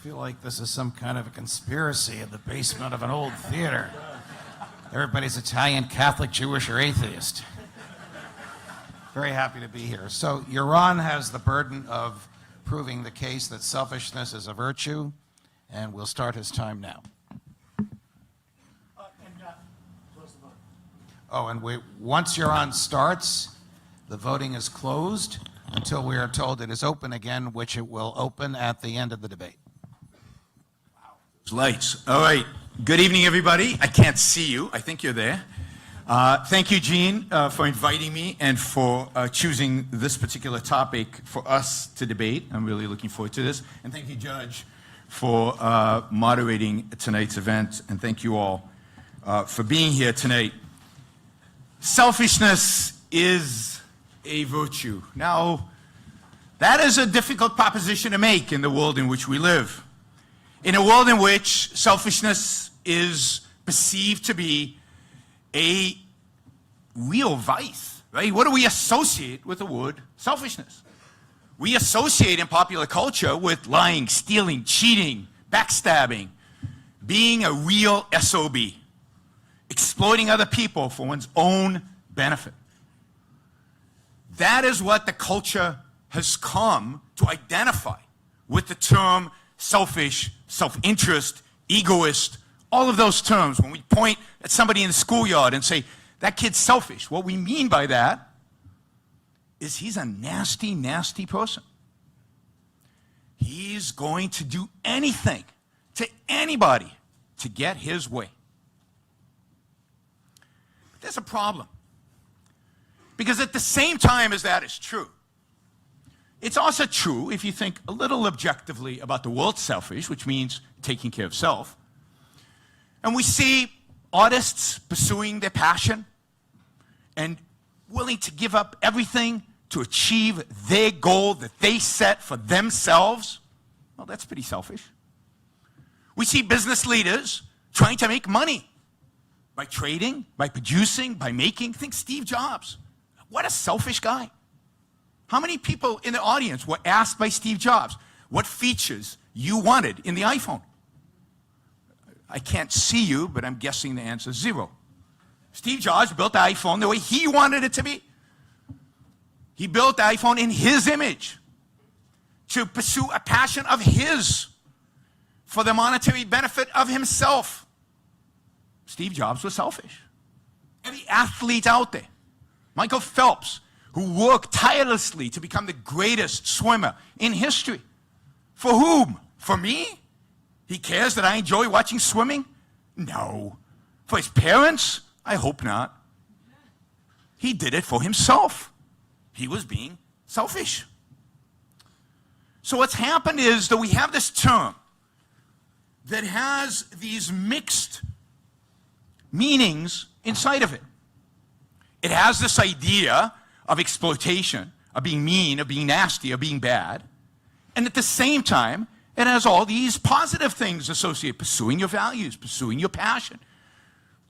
feel like this is some kind of a conspiracy in the basement of an old theater. Everybody's Italian, Catholic, Jewish, or atheist. Very happy to be here. So Yaron has the burden of proving the case that selfishness is a virtue, and we'll start his time now. Oh, and once Yaron starts, the voting is closed until we are told it is open again, which it will open at the end of the debate. Wow. Lights. All right. Good evening, everybody. I can't see you. I think you're there. Thank you, Gene, for inviting me and for choosing this particular topic for us to debate. I'm really looking forward to this. And thank you, Judge, for moderating tonight's event. And thank you all for being here tonight. Selfishness is a virtue. Now, that is a difficult proposition to make in the world in which we live. In a world in which selfishness is perceived to be a real vice, right? What do we associate with the word selfishness? We associate in popular culture with lying, stealing, cheating, backstabbing, being a real SOB, exploiting other people for one's own benefit. That is what the culture has come to identify with the term selfish, self-interest, egoist, all of those terms. When we point at somebody in the schoolyard and say, that kid's selfish, what we mean by that is he's a nasty, nasty person. He's going to do anything to anybody to get his way. But there's a problem. Because at the same time as that is true, it's also true if you think a little objectively about the word selfish, which means taking care of self. And we see artists pursuing their passion and willing to give up everything to achieve their goal that they set for themselves. Well, that's pretty selfish. We see business leaders trying to make money by trading, by producing, by making. Think Steve Jobs. What a selfish guy. How many people in the audience were asked by Steve Jobs what features you wanted in the iPhone? I can't see you, but I'm guessing the answer is 0. Steve Jobs built the iPhone the way he wanted it to be. He built the iPhone in his image to pursue a passion of his for the monetary benefit of himself. Steve Jobs was selfish. Every athlete out there, Michael Phelps, who worked tirelessly to become the greatest swimmer in history. For whom? For me? He cares that I enjoy watching swimming? No. For his parents? I hope not. He did it for himself. He was being selfish. So what's happened is that we have this term that has these mixed meanings inside of it. It has this idea of exploitation, of being mean, of being nasty, of being bad. And at the same time, it has all these positive things associated. Pursuing your values, pursuing your passion,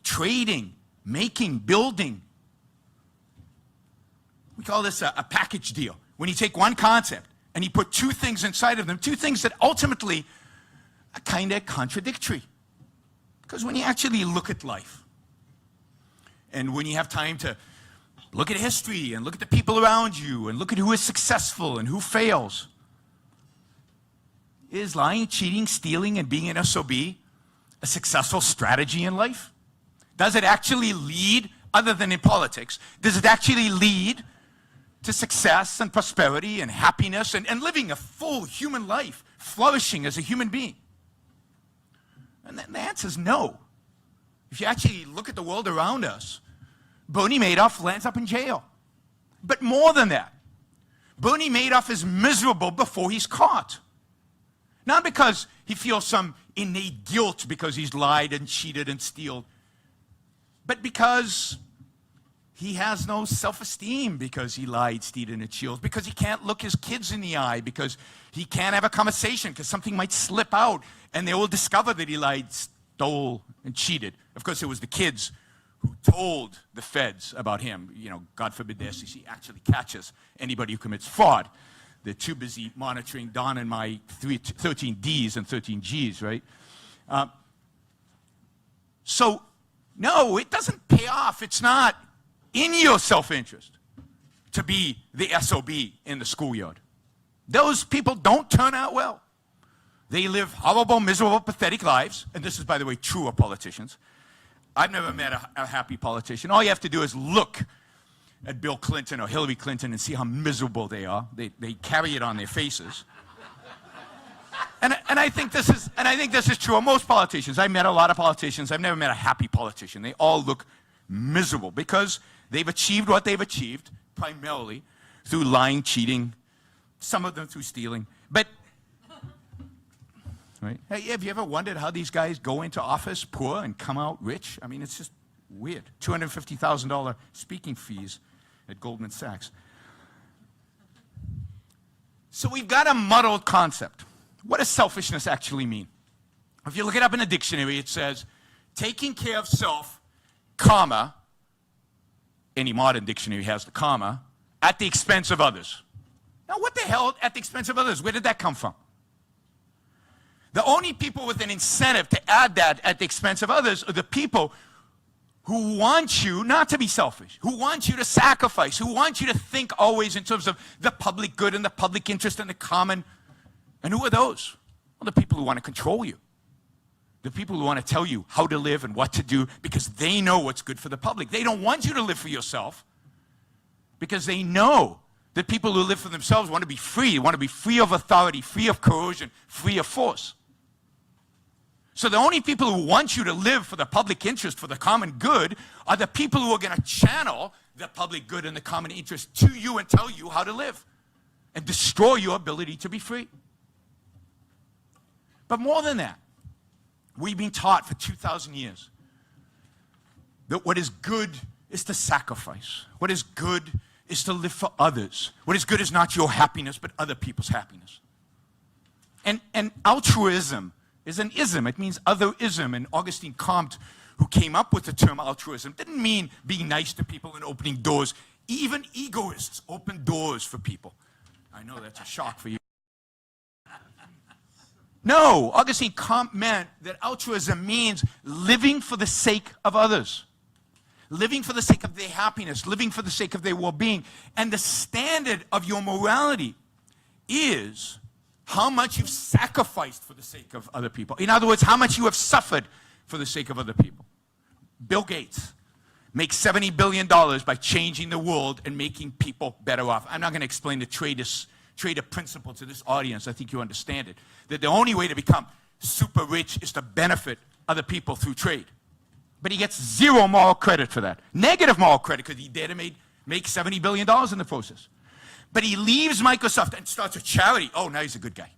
trading, making, building. We call this a package deal. When you take one concept and you put two things inside of them, two things that ultimately are kind of contradictory. Because when you actually look at life, and when you have time to look at history and look at the people around you and look at who is successful and who fails, is lying, cheating, stealing, and being an SOB a successful strategy in life? Does it actually lead, other than in politics, does it actually lead to success and prosperity and happiness and living a full human life, flourishing as a human being? And the answer is no. If you actually look at the world around us, Bernie Madoff lands up in jail. But more than that, Bernie Madoff is miserable before he's caught. Not because he feels some innate guilt because he's lied and cheated and stealed, but because he has no self-esteem because he lied, stealed, and stealed, because he can't look his kids in the eye, because he can't have a conversation because something might slip out and they will discover that he lied, stole, and cheated. Of course, it was the kids who told the feds about him. You know, God forbid the SEC actually catches anybody who commits fraud. They're too busy monitoring Don and my 13 Ds and 13 Gs, right? So, no, it doesn't pay off. It's not in your self-interest to be the SOB in the schoolyard. Those people don't turn out well. They live horrible, miserable, pathetic lives. And this is, by the way, true of politicians. I've never met a happy politician. All you have to do is look at Bill Clinton or Hillary Clinton and see how miserable they are. They carry it on their faces. And I think this is true of most politicians. I met a lot of politicians. I've never met a happy politician. They all look miserable because they've achieved what they've achieved primarily through lying, cheating, some of them through stealing. But, right? Hey, have you ever wondered how these guys go into office poor and come out rich? I mean, it's just weird. $250,000 speaking fees at Goldman Sachs. So we've got a muddled concept. What does selfishness actually mean? If you look it up in a dictionary, it says, taking care of self, comma, any modern dictionary has the comma, at the expense of others. Now, what the hell at the expense of others? Where did that come from? The only people with an incentive to add that at the expense of others are the people who want you not to be selfish, who want you to sacrifice, who want you to think always in terms of the public good and the public interest and the common. And who are those? Well, the people who want to control you. The people who want to tell you how to live and what to do because they know what's good for the public. They don't want you to live for yourself because they know that people who live for themselves want to be free of authority, free of coercion, free of force. So the only people who want you to live for the public interest, for the common good, are the people who are going to channel the public good and the common interest to you and tell you how to live and destroy your ability to be free. But more than that, we've been taught for 2,000 years that what is good is to sacrifice. What is good is to live for others. What is good is not your happiness, but other people's happiness. And altruism is an ism. It means otherism. And Augustine Comte, who came up with the term altruism, didn't mean being nice to people and opening doors. Even egoists open doors for people. I know that's a shock for you. No, Augustine Comte meant that altruism means living for the sake of others. Living for the sake of their happiness, living for the sake of their well-being. And the standard of your morality is how much you've sacrificed for the sake of other people. In other words, how much you have suffered for the sake of other people. Bill Gates makes $70 billion by changing the world and making people better off. I'm not going to explain the trader principle to this audience. I think you understand it. That the only way to become super rich is to benefit other people through trade. But he gets zero moral credit for that. Negative moral credit because he did make $70 billion in the process. But he leaves Microsoft and starts a charity. Oh, now he's a good guy.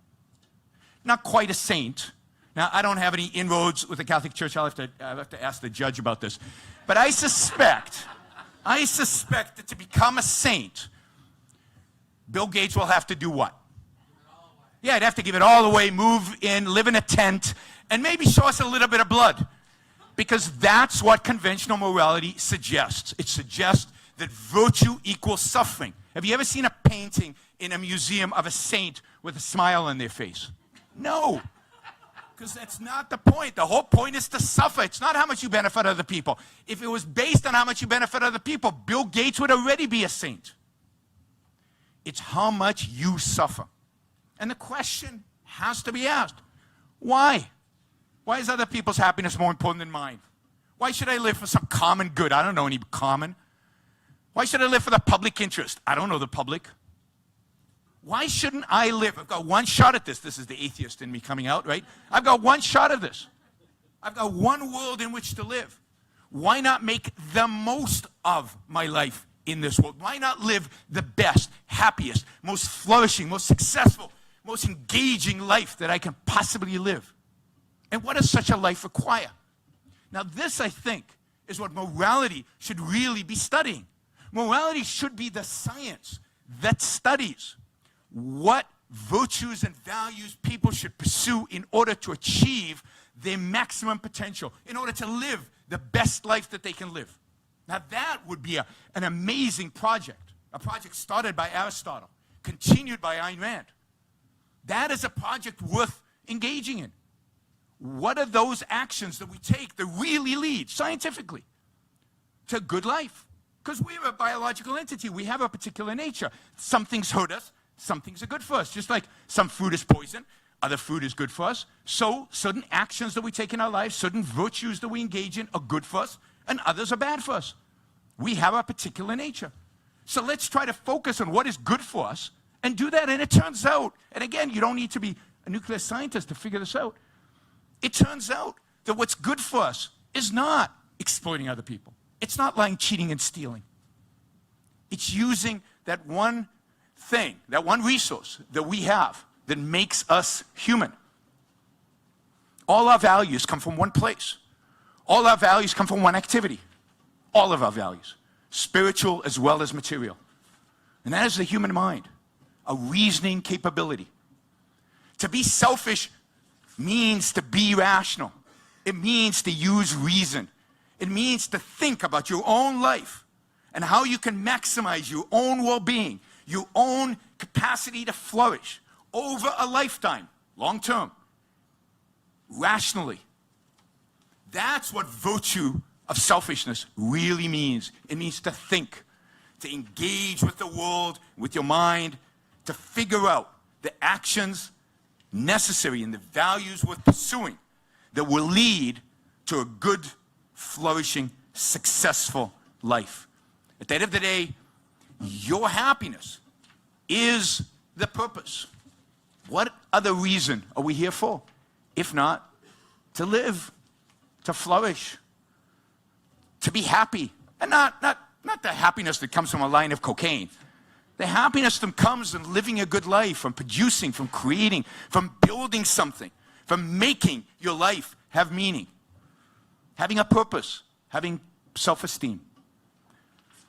Not quite a saint. Now, I don't have any inroads with the Catholic Church. I'll have to ask the judge about this. But I suspect that to become a saint, Bill Gates will have to do what? Yeah, he'd have to give it all away, move in, live in a tent, and maybe show us a little bit of blood. Because that's what conventional morality suggests. It suggests that virtue equals suffering. Have you ever seen a painting in a museum of a saint with a smile on their face? No. Because that's not the point. The whole point is to suffer. It's not how much you benefit other people. If it was based on how much you benefit other people, Bill Gates would already be a saint. It's how much you suffer. And the question has to be asked, why? Why is other people's happiness more important than mine? Why should I live for some common good? I don't know any common. Why should I live for the public interest? I don't know the public. Why shouldn't I live? I've got one shot at this. This is the atheist in me coming out, right? I've got one shot at this. I've got one world in which to live. Why not make the most of my life in this world? Why not live the best, happiest, most flourishing, most successful, most engaging life that I can possibly live? And what does such a life require? Now this, I think, is what morality should really be studying. Morality should be the science that studies what virtues and values people should pursue in order to achieve their maximum potential, in order to live the best life that they can live. Now that would be an amazing project, a project started by Aristotle, continued by Ayn Rand. That is a project worth engaging in. What are those actions that we take that really lead, scientifically, to a good life? Because we're a biological entity. We have a particular nature. Some things hurt us. Some things are good for us. Just like some food is poison, other food is good for us. So certain actions that we take in our lives, certain virtues that we engage in are good for us, and others are bad for us. We have a particular nature. So let's try to focus on what is good for us and do that. And it turns out, and again, you don't need to be a nuclear scientist to figure this out. It turns out that what's good for us is not exploiting other people. It's not lying, cheating, and stealing. It's using that one thing, that one resource that we have that makes us human. All our values come from one place. All our values come from one activity. All of our values, spiritual as well as material. And that is the human mind, a reasoning capability. To be selfish means to be rational. It means to use reason. It means to think about your own life and how you can maximize your own well-being, your own capacity to flourish over a lifetime, long term, rationally. That's what virtue of selfishness really means. It means to think, to engage with the world, with your mind, to figure out the actions necessary and the values worth pursuing that will lead to a good, flourishing, successful life. At the end of the day, your happiness is the purpose. What other reason are we here for? If not, to live, to flourish, to be happy. And not the happiness that comes from a line of cocaine. The happiness that comes from living a good life, from producing, from creating, from building something, from making your life have meaning, having a purpose, having self-esteem.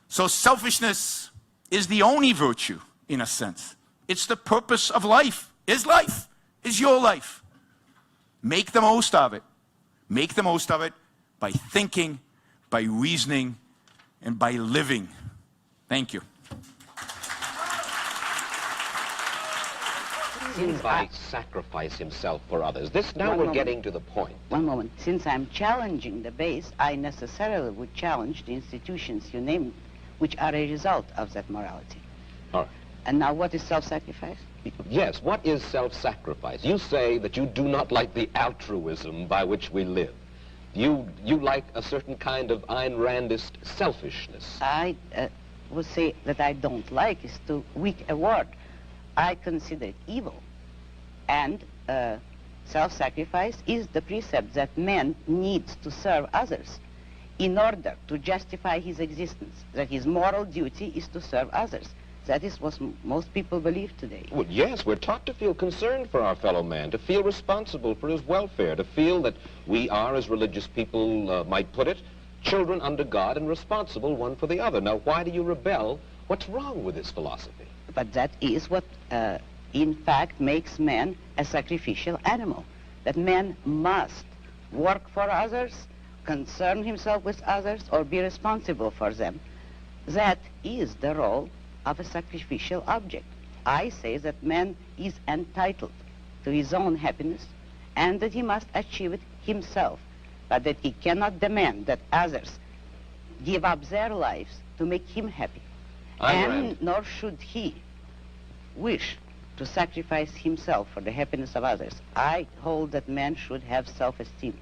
So selfishness is the only virtue, in a sense. It's the purpose of life, is your life. Make the most of it. Make the most of it by thinking, by reasoning, and by living. Thank you. Anybody sacrifice himself for others? This now we're getting to the point. One moment. Since I'm challenging the base, I necessarily would challenge the institutions you named, which are a result of that morality. All right. And now what is self-sacrifice? Yes, what is self-sacrifice? You say that you do not like the altruism by which we live. You like a certain kind of Ayn Randist selfishness. I would say that I don't like is too weak a word. I consider it evil. And self-sacrifice is the precept that man needs to serve others in order to justify his existence, that his moral duty is to serve others. That is what most people believe today. Well, yes, we're taught to feel concerned for our fellow man, to feel responsible for his welfare, to feel that we are, as religious people might put it, children under God and responsible one for the other. Now, why do you rebel? What's wrong with this philosophy? But that is what, in fact, makes man a sacrificial animal. That man must work for others, concern himself with others, or be responsible for them. That is the role of a sacrificial object. I say that man is entitled to his own happiness and that he must achieve it himself, but that he cannot demand that others give up their lives to make him happy. And nor should he wish to sacrifice himself for the happiness of others. I hold that man should have self-esteem.